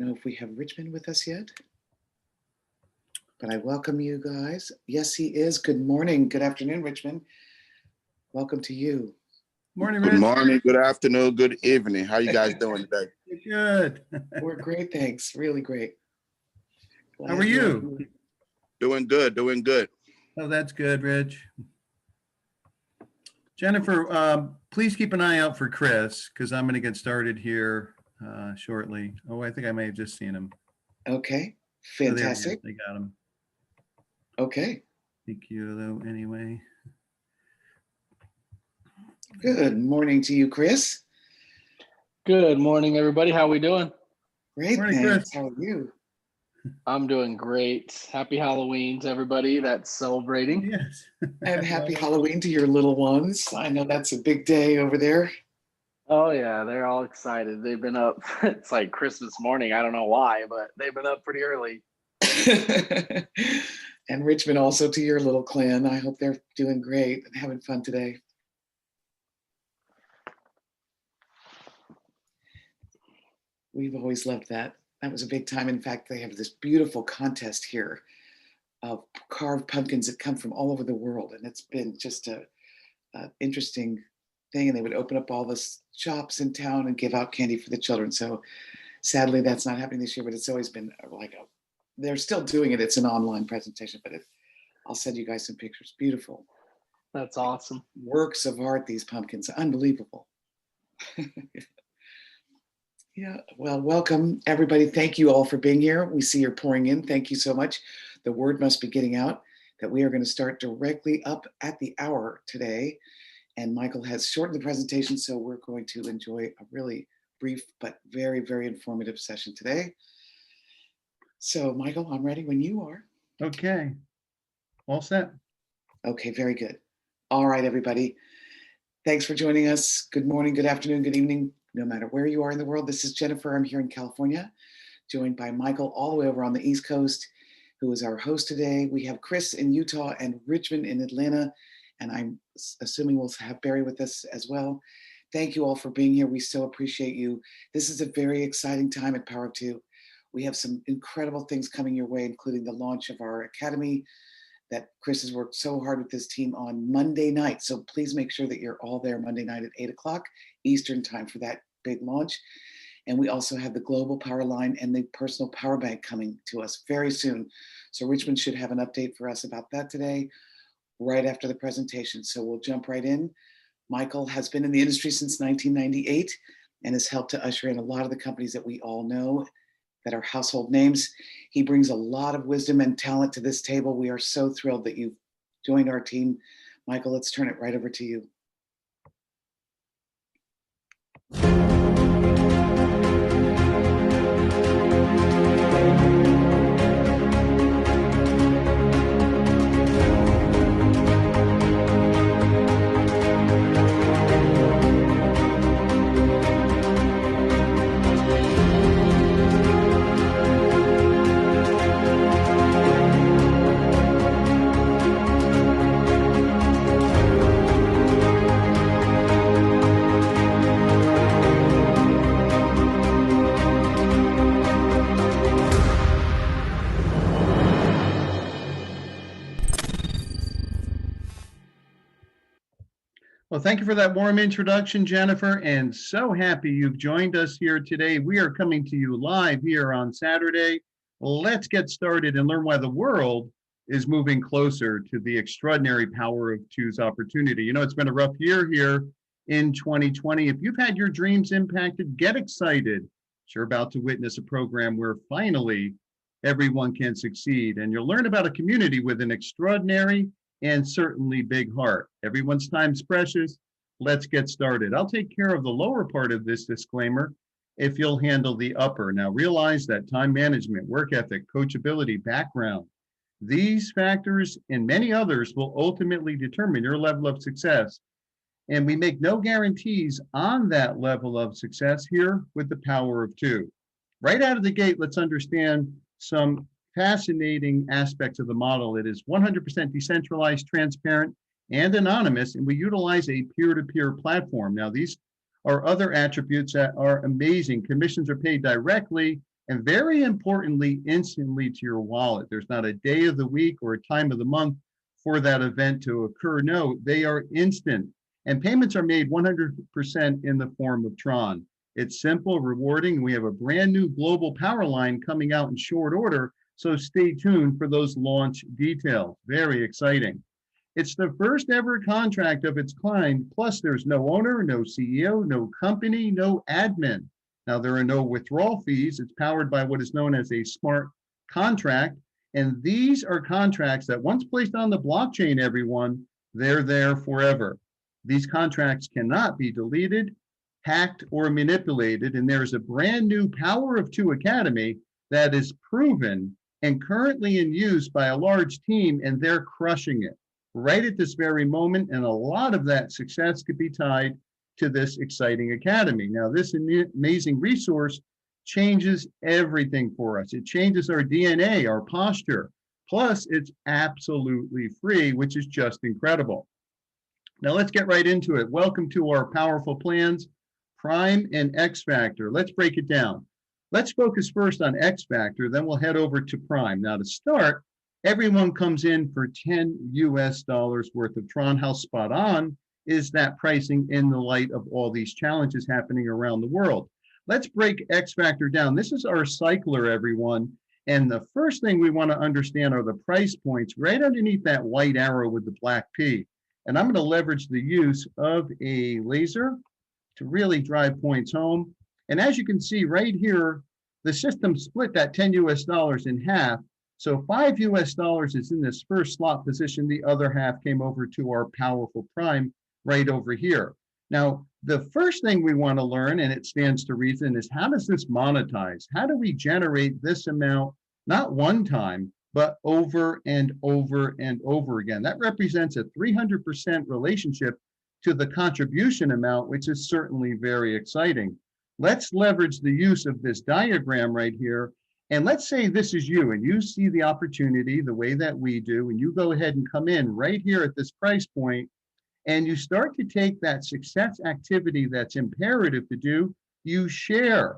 know if we have Richmond with us yet, but I welcome you guys. Yes, he is. Good morning. Good afternoon, Richmond. Welcome to you. Morning, Rich. Good morning, good afternoon, good evening. How you guys doing today? Good. We're great, thanks. Really great. How are you? Doing good, doing good. Oh, that's good, Rich. Jennifer, please keep an eye out for Chris, because I'm going to get started here shortly. Oh, I think I may have just seen him. Okay, Oh, there he is. fantastic. I got him. Okay. Thank you, though, anyway. Good morning to you, Chris. Good morning, everybody. How we doing? Great, Morning, thanks. Chris. How are you? I'm doing great. Happy Halloween to everybody that's celebrating. Yes. And happy Halloween to your little ones. I know that's a big day over there. Oh yeah, they're all excited. They've been up. It's like Christmas morning. I don't know why, but they've been up pretty early. And Richmond also to your little clan. I hope they're doing great and having fun today. We've always loved that. That was a big time. In fact, they have this beautiful contest here of carved pumpkins that come from all over the world. And it's been just a interesting thing. And they would open up all the shops in town and give out candy for the children. So sadly, that's not happening this year, but it's always been like they're still doing it. It's an online presentation, but I'll send you guys some pictures. Beautiful. That's awesome. Works of art, these pumpkins, unbelievable. Yeah, well, welcome everybody. Thank you all for being here. We see you're pouring in. Thank you so much. The word must be getting out that we are going to start directly up at the hour today. And Michael has shortened the presentation, so we're going to enjoy a really brief but very, very informative session today. So Michael, I'm ready when you are. Okay. All set. Okay, very good. All right, everybody. Thanks for joining us. Good morning, good afternoon, good evening. No matter where you are in the world, this is Jennifer. I'm here in California, joined by Michael all the way over on the East Coast, who is our host today. We have Chris in Utah and Richmond in Atlanta, and I'm assuming we'll have Barry with us as well. Thank you all for being here. We so appreciate you. This is a very exciting time at Power of Two. We have some incredible things coming your way, including the launch of our academy that Chris has worked so hard with his team on Monday night. So please make sure that you're all there Monday night at 8 o'clock Eastern time for that big launch. And we also have the global power line and the personal power bank coming to us very soon. So Richmond should have an update for us about that today, right after the presentation. So we'll jump right in. Michael has been in the industry since 1998 and has helped to usher in a lot of the companies that we all know that are household names. He brings a lot of wisdom and talent to this table. We are so thrilled that you've joined our team. Michael, let's turn it right over to you. Well, thank you for that warm introduction, Jennifer, and so happy you've joined us here today. We are coming to you live here on Saturday. Let's get started and learn why the world is moving closer to the extraordinary Power of Two's opportunity. You know, it's been a rough year here in 2020. If you've had your dreams impacted, get excited. You're about to witness a program where finally everyone can succeed, and you'll learn about a community with an extraordinary and certainly big heart. Everyone's time's precious. Let's get started. I'll take care of the lower part of this disclaimer if you'll handle the upper. Now realize that time management, work ethic, coachability, background, these factors and many others will ultimately determine your level of success. And we make no guarantees on that level of success here with the Power of Two. Right out of the gate, let's understand some fascinating aspects of the model. It is 100% decentralized, transparent, and anonymous, and we utilize a peer-to-peer platform. Now, these are other attributes that are amazing. Commissions are paid directly and very importantly, instantly to your wallet. There's not a day of the week or a time of the month for that event to occur. No, they are instant. And payments are made 100% in the form of Tron. It's simple, rewarding. We have a brand new global power line coming out in short order, so stay tuned for those launch details. Very exciting. It's the first ever contract of its kind, plus there's no owner, no CEO, no company, no admin. Now, there are no withdrawal fees. It's powered by what is known as a smart contract. And these are contracts that once placed on the blockchain, everyone, they're there forever. These contracts cannot be deleted, hacked, or manipulated. And there's a brand new Power of Two Academy that is proven and currently in use by a large team, and they're crushing it right at this very moment. And a lot of that success could be tied to this exciting academy. Now, this amazing resource changes everything for us. It changes our DNA, our posture. Plus, it's absolutely free, which is just incredible. Now, let's get right into it. Welcome to our powerful plans, Prime and XFactor. Let's break it down. Let's focus first on XFactor, then we'll head over to Prime. Now, to start, everyone comes in for $10 US worth of Tron. How spot on is that pricing in the light of all these challenges happening around the world? Let's break XFactor down. This is our cycler, everyone. And the first thing we want to understand are the price points right underneath that white arrow with the black P. And I'm going to leverage the use of a laser to really drive points home. And as you can see right here, the system split that $10 US in half. So $5 US is in this first slot position. The other half came over to our powerful Prime right over here. Now, the first thing we want to learn, and it stands to reason, is how does this monetize? How do we generate this amount, not one time, but over and over and over again? That represents a 300% relationship to the contribution amount, which is certainly very exciting. Let's leverage the use of this diagram right here. And let's say this is you, and you see the opportunity the way that we do, and you go ahead and come in right here at this price point, and you start to take that success activity that's imperative to do, you share.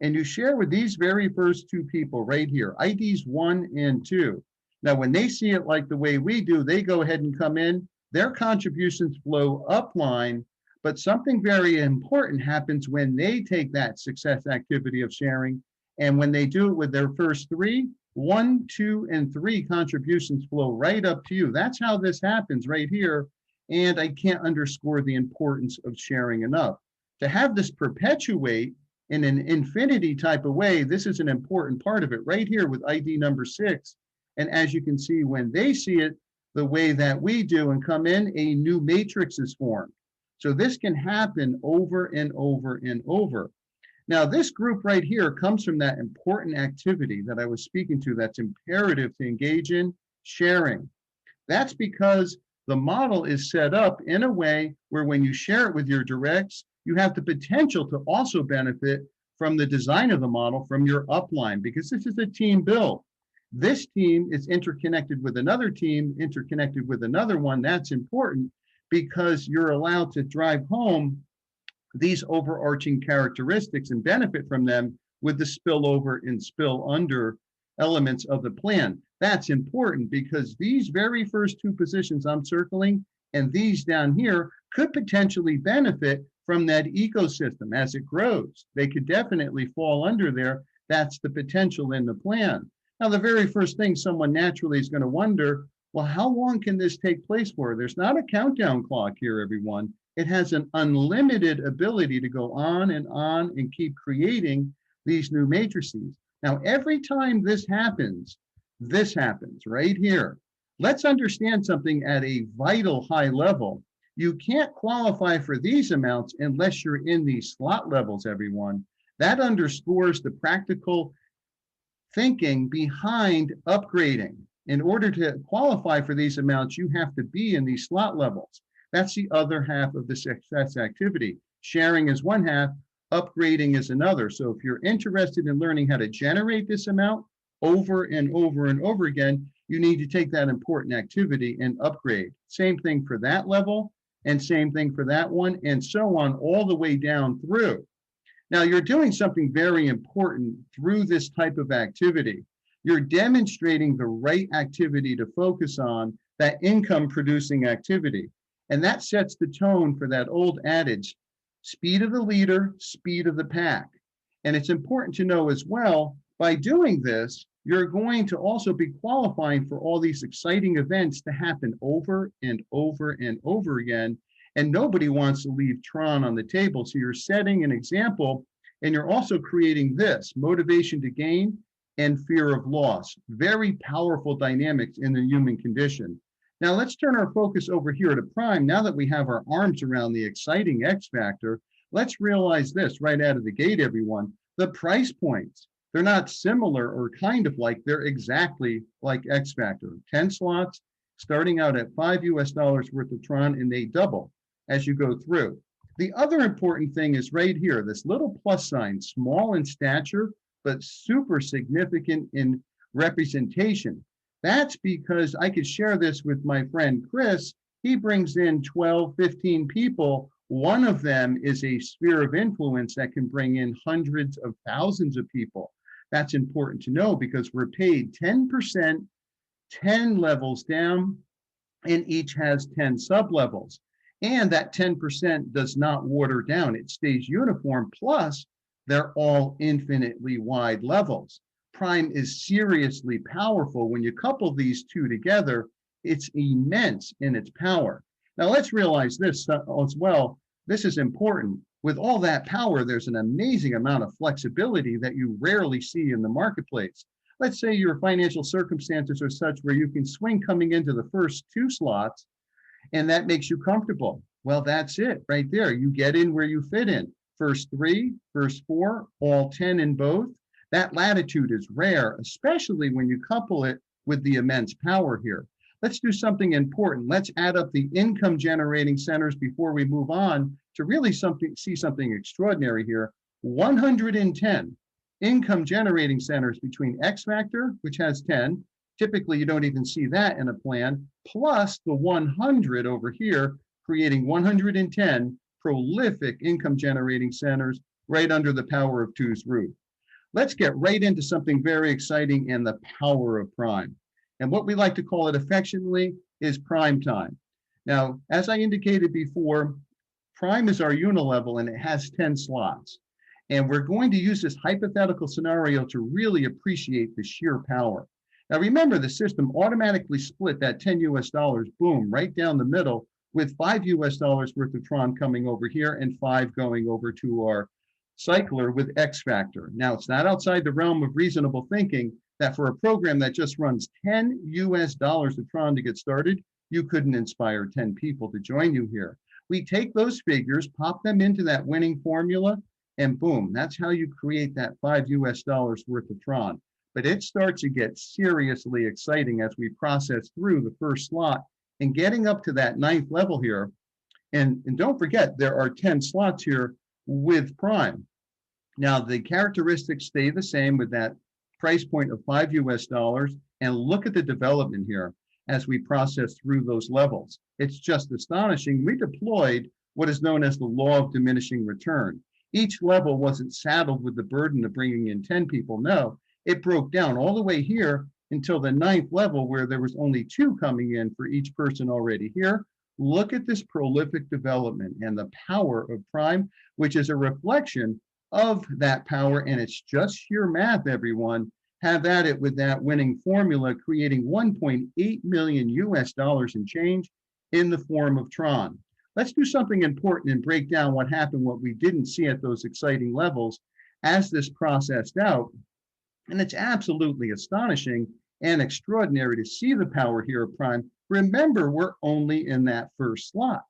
And you share with these very first two people right here, IDs 1 and 2. Now, when they see it like the way we do, they go ahead and come in. Their contributions flow upline, but something very important happens when they take that success activity of sharing. And when they do it with their first 3, 1, 2, and 3 contributions flow right up to you. That's how this happens right here. And I can't underscore the importance of sharing enough. To have this perpetuate in an infinity type of way, this is an important part of it right here with ID number 6. And as you can see, when they see it the way that we do and come in, a new matrix is formed. So this can happen over and over and over. Now, this group right here comes from that important activity that I was speaking to that's imperative to engage in, sharing. That's because the model is set up in a way where when you share it with your directs, you have the potential to also benefit from the design of the model from your upline, because this is a team build. This team is interconnected with another team, interconnected with another one. That's important because you're allowed to drive home these overarching characteristics and benefit from them with the spillover and spill under elements of the plan. That's important because these very first 2 positions I'm circling and these down here could potentially benefit from that ecosystem as it grows. They could definitely fall under there. That's the potential in the plan. Now, the very first thing someone naturally is going to wonder, well, how long can this take place for? There's not a countdown clock here, everyone. It has an unlimited ability to go on and keep creating these new matrices. Now, every time this happens right here. Let's understand something at a vital high level. You can't qualify for these amounts unless you're in these slot levels, everyone. That underscores the practical thinking behind upgrading. In order to qualify for these amounts, you have to be in these slot levels. That's the other half of the success activity. Sharing is one half, upgrading is another. So if you're interested in learning how to generate this amount over and over and over again, you need to take that important activity and upgrade. Same thing for that level, and same thing for that one, and so on all the way down through. Now, you're doing something very important through this type of activity. You're demonstrating the right activity to focus on, that income producing activity. And that sets the tone for that old adage, speed of the leader, speed of the pack. And it's important to know as well, by doing this, you're going to also be qualifying for all these exciting events to happen over and over and over again. And nobody wants to leave Tron on the table. So you're setting an example, and you're also creating this motivation to gain and fear of loss. Very powerful dynamics in the human condition. Now let's turn our focus over here to Prime. Now that we have our arms around the exciting X factor, let's realize this right out of the gate, everyone. The price points, they're not similar or kind of like, they're exactly like X factor. 10 slots starting out at $5 worth of Tron, and they double as you go through. The other important thing is right here, this little plus sign, small in stature, but super significant in representation. That's because I could share this with my friend Chris. He brings in 12, 15 people. One of them is a sphere of influence that can bring in hundreds of thousands of people. That's important to know because we're paid 10%, 10 levels down, and each has 10 sub-levels. And that 10% does not water down. It stays uniform, plus they're all infinitely wide levels. Prime is seriously powerful. When you couple these two together, it's immense in its power. Now let's realize this as well. This is important. With all that power, there's an amazing amount of flexibility that you rarely see in the marketplace. Let's say your financial circumstances are such where you can swing coming into the first 2 slots, and that makes you comfortable. Well, that's it right there. You get in where you fit in. First 3, first 4, all 10 in both. That latitude is rare, especially when you couple it with the immense power here. Let's do something important. Let's add up the income generating centers before we move on to really see something extraordinary here. 110 income generating centers between X Factor, which has 10. Typically, you don't even see that in a plan, plus the 100 over here, creating 110 prolific income generating centers right under the power of 2's roof. Let's get right into something very exciting and the power of Prime. And what we like to call it affectionately is Prime time. Now, as I indicated before, Prime is our unilevel and it has 10 slots. And we're going to use this hypothetical scenario to really appreciate the sheer power. Now remember, the system automatically split that 10 US dollars, boom, right down the middle, with 5 US dollars worth of Tron coming over here and 5 going over to our cycler with X Factor. Now, it's not outside the realm of reasonable thinking that for a program that just runs 10 US dollars of Tron to get started, you couldn't inspire 10 people to join you here. We take those figures, pop them into that winning formula, and boom, that's how you create that 5 US dollars worth of Tron. But it starts to get seriously exciting as we process through the first slot and getting up to that 9th level here. And don't forget, there are 10 slots here with Prime. Now, the characteristics stay the same with that price point of 5 US dollars. And look at the development here as we process through those levels. It's just astonishing. We deployed what is known as the law of diminishing return. Each level wasn't saddled with the burden of bringing in 10 people. No, it broke down all the way here until the 9th level where there was only 2 coming in for each person already here. Look at this prolific development and the power of Prime, which is a reflection of that power. And it's just sheer math, everyone. Have at it with that winning formula, creating 1.8 million US dollars in change in the form of Tron. Let's do something important and break down what happened, what we didn't see at those exciting levels as this processed out. And it's absolutely astonishing and extraordinary to see the power here of Prime. Remember, we're only in that first slot.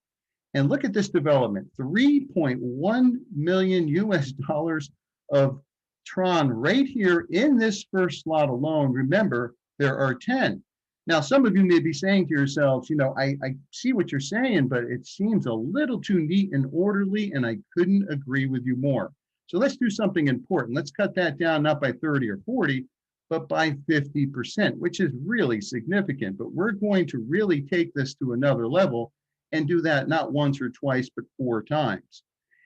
And look at this development, 3.1 million US dollars of Tron right here in this first slot alone. Remember, there are 10. Now, some of you may be saying to yourselves, I see what you're saying, but it seems a little too neat and orderly, and I couldn't agree with you more. So let's do something important. Let's cut that down, not by 30 or 40, but by 50%, which is really significant. But we're going to really take this to another level and do that not once or twice, but 4 times.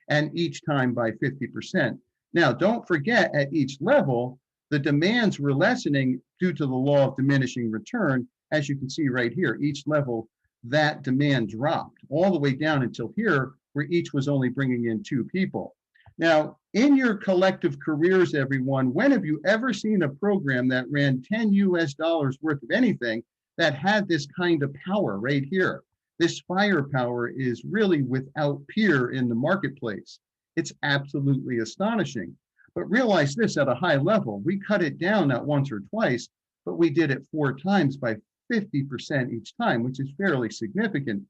and each time by 50%. Now, don't forget at each level, the demands were lessening due to the law of diminishing return. As you can see right here, each level, that demand dropped all the way down until here, where each was only bringing in 2 people. Now, in your collective careers, everyone, when have you ever seen a program that ran 10 US dollars worth of anything that had this kind of power right here? This firepower is really without peer in the marketplace. It's absolutely astonishing. But realize this, at a high level, we cut it down not once or twice, but we did it 4 times by 50% each time, which is fairly significant.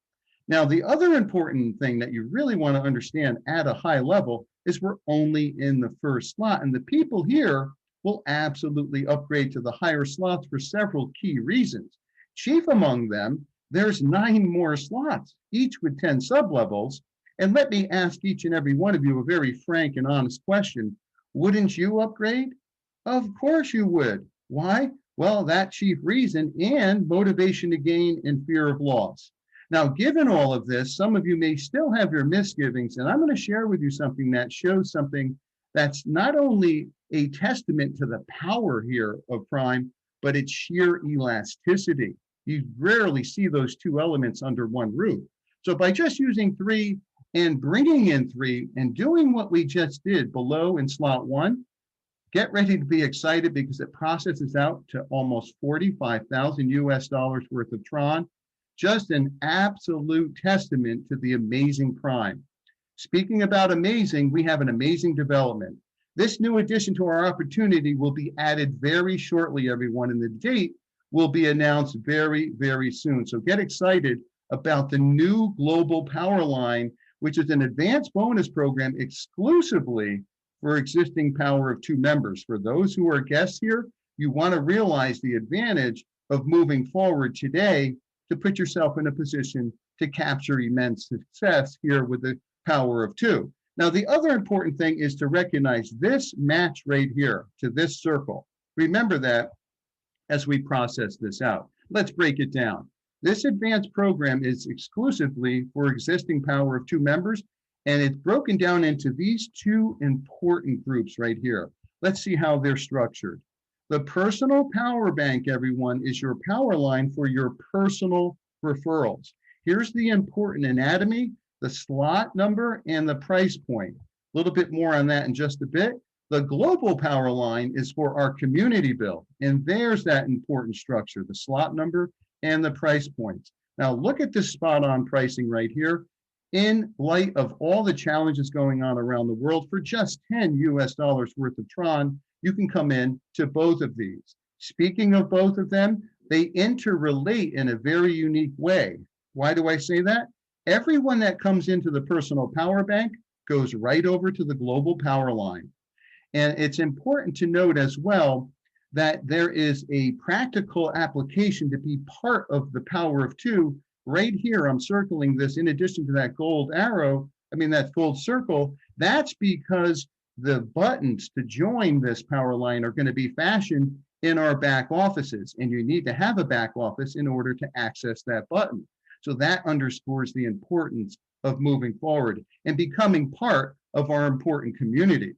Now, the other important thing that you really want to understand at a high level is we're only in the first slot, and the people here will absolutely upgrade to the higher slots for several key reasons. Chief among them, there's 9 more slots, each with 10 sublevels. And let me ask each and every one of you a very frank and honest question. Wouldn't you upgrade? Of course you would. Why? Well, that chief reason and motivation to gain and fear of loss. Now, given all of this, some of you may still have your misgivings, and I'm going to share with you something that shows something that's not only a testament to the power here of Prime, but its sheer elasticity. You rarely see those 2 elements under one roof. So by just using 3 and bringing in 3 and doing what we just did below in slot 1, get ready to be excited because it processes out to almost 45,000 US dollars worth of Tron. Just an absolute testament to the amazing Prime. Speaking about amazing, we have an amazing development. This new addition to our opportunity will be added very shortly, everyone, and the date will be announced very, very soon. So get excited about the new global power line, which is an advanced bonus program exclusively for existing Power of 2 members. For those who are guests here, you want to realize the advantage of moving forward today to put yourself in a position to capture immense success here with the Power of 2. Now, the other important thing is to recognize this match right here to this circle. Remember that as we process this out. Let's break it down. This advanced program is exclusively for existing Power of 2 members, and it's broken down into these 2 important groups right here. Let's see how they're structured. The personal power bank, everyone, is your power line for your personal referrals. Here's the important anatomy, the slot number, and the price point. A little bit more on that in just a bit. The global power line is for our community build, and there's that important structure, the slot number and the price points. Now look at this spot on pricing right here. In light of all the challenges going on around the world, for just 10 US dollars worth of Tron, you can come in to both of these. Speaking of both of them, they interrelate in a very unique way. Why do I say that? Everyone that comes into the personal power bank goes right over to the global power line. And it's important to note as well that there is a practical application to be part of the Power of 2. Right here, I'm circling this in addition to that gold arrow, that gold circle. That's because the buttons to join this power line are going to be fashioned in our back offices, and you need to have a back office in order to access that button. So that underscores the importance of moving forward and becoming part of our important community.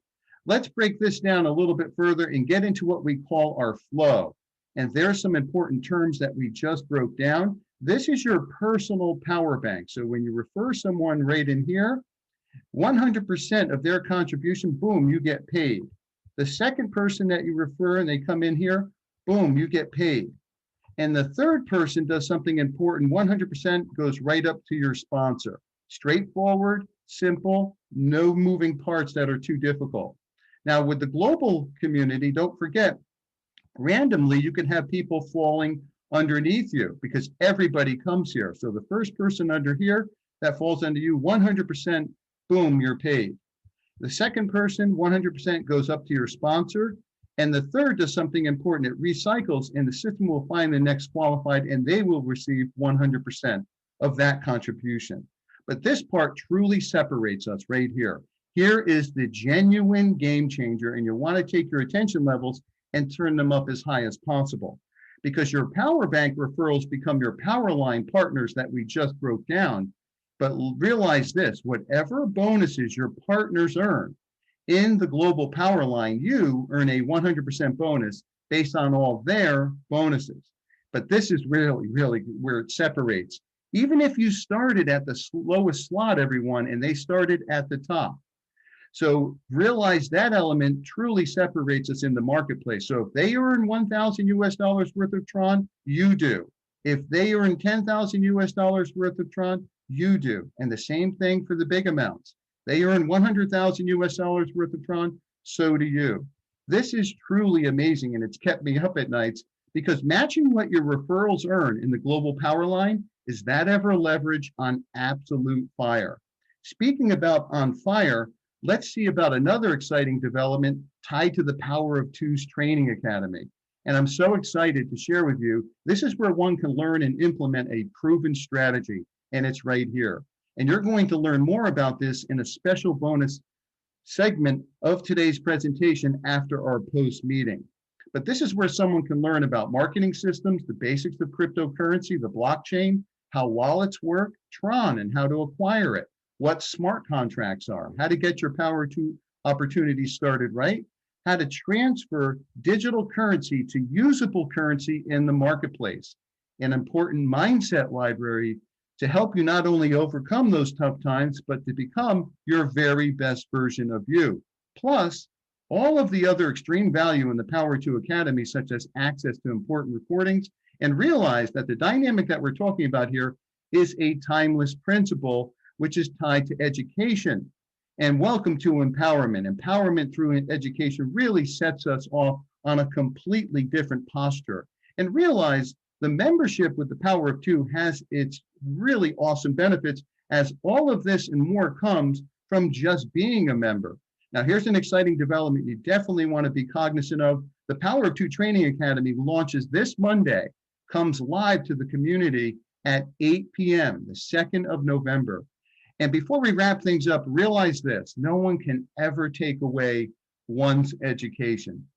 Let's break this down a little bit further and get into what we call our flow. And there's some important terms that we just broke down. This is your personal power bank. So when you refer someone right in here, 100% of their contribution, boom, you get paid. The second person that you refer and they come in here, boom, you get paid. And the third person does something important, 100% goes right up to your sponsor. Straightforward, simple, no moving parts that are too difficult. Now with the global community, don't forget, randomly you can have people falling underneath you because everybody comes here. So the first person under here that falls under you, 100%, boom, you're paid. The second person, 100% goes up to your sponsor. And the third does something important. It recycles and the system will find the next qualified and they will receive 100% of that contribution. But this part truly separates us right here. Here is the genuine game changer, and you want to take your attention levels and turn them up as high as possible because your power bank referrals become your power line partners that we just broke down. But realize this, whatever bonuses your partners earn in the global power line, you earn a 100% bonus based on all their bonuses. But this is really, really where it separates. Even if you started at the lowest slot, everyone, and they started at the top. So realize that element truly separates us in the marketplace. So if they earn 1,000 US dollars worth of Tron, you do. If they earn 10,000 US dollars worth of Tron, you do. And the same thing for the big amounts. They earn 100,000 US dollars worth of Tron, so do you. This is truly amazing, and it's kept me up at nights because matching what your referrals earn in the global power line is that ever leverage on absolute fire. Speaking about on fire, let's see about another exciting development tied to the Power of Two's Training Academy. And I'm so excited to share with you, this is where one can learn and implement a proven strategy, and it's right here. And you're going to learn more about this in a special bonus segment of today's presentation after our post meeting. But this is where someone can learn about marketing systems, the basics of cryptocurrency, the blockchain, how wallets work, Tron, and how to acquire it, what smart contracts are, how to get your Power 2 opportunities started right, how to transfer digital currency to usable currency in the marketplace, an important mindset library to help you not only overcome those tough times, but to become your very best version of you. Plus, all of the other extreme value in the Power 2 Academy, such as access to important recordings, and realize that the dynamic that we're talking about here is a timeless principle, which is tied to education. And welcome to empowerment. Empowerment through education really sets us off on a completely different posture. And realize the membership with the Power of Two has its really awesome benefits, as all of this and more comes from just being a member. Now, here's an exciting development you definitely want to be cognizant of. The Power of Two Training Academy launches this Monday, comes live to the community at 8 p.m., the 2nd of November. And before we wrap things up, realize this, no one can ever take away one's education.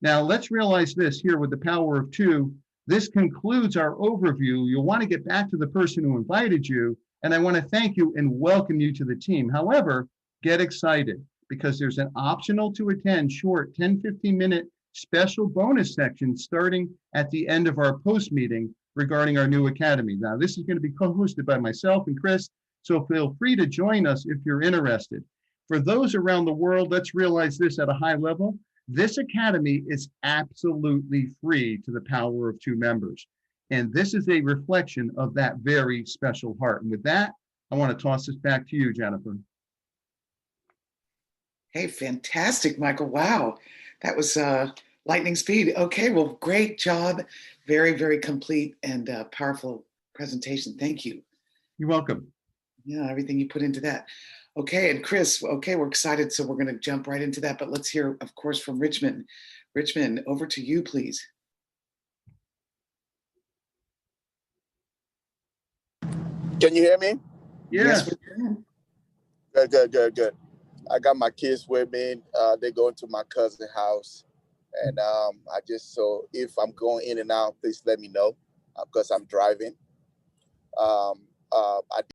Now, let's realize this here with the Power of Two. This concludes our overview. You'll want to get back to the person who invited you, and I want to thank you and welcome you to the team. However, get excited because there's an optional to attend short 10, 15-minute special bonus section starting at the end of our post meeting regarding our new academy. Now, this is going to be co-hosted by myself and Chris, so feel free to join us if you're interested. For those around the world, let's realize this at a high level. This academy is absolutely free to the Power of Two members. And this is a reflection of that very special heart. And with that, I want to toss this back to you, Jennifer. Hey, fantastic, Michael. Wow, that was lightning speed. Okay, well, great job. Very, very complete and powerful presentation. Thank you. You're welcome. Yeah, everything you put into that. Okay, and Chris, okay, we're excited, so we're going to jump right into that, but let's hear, of course, from Richmond. Richmond, over to you, please. Can you hear me? Yes. We can. Good. I got my kids with me. They go into my cousin's house. And so if I'm going in and out, please let me know because I'm driving. I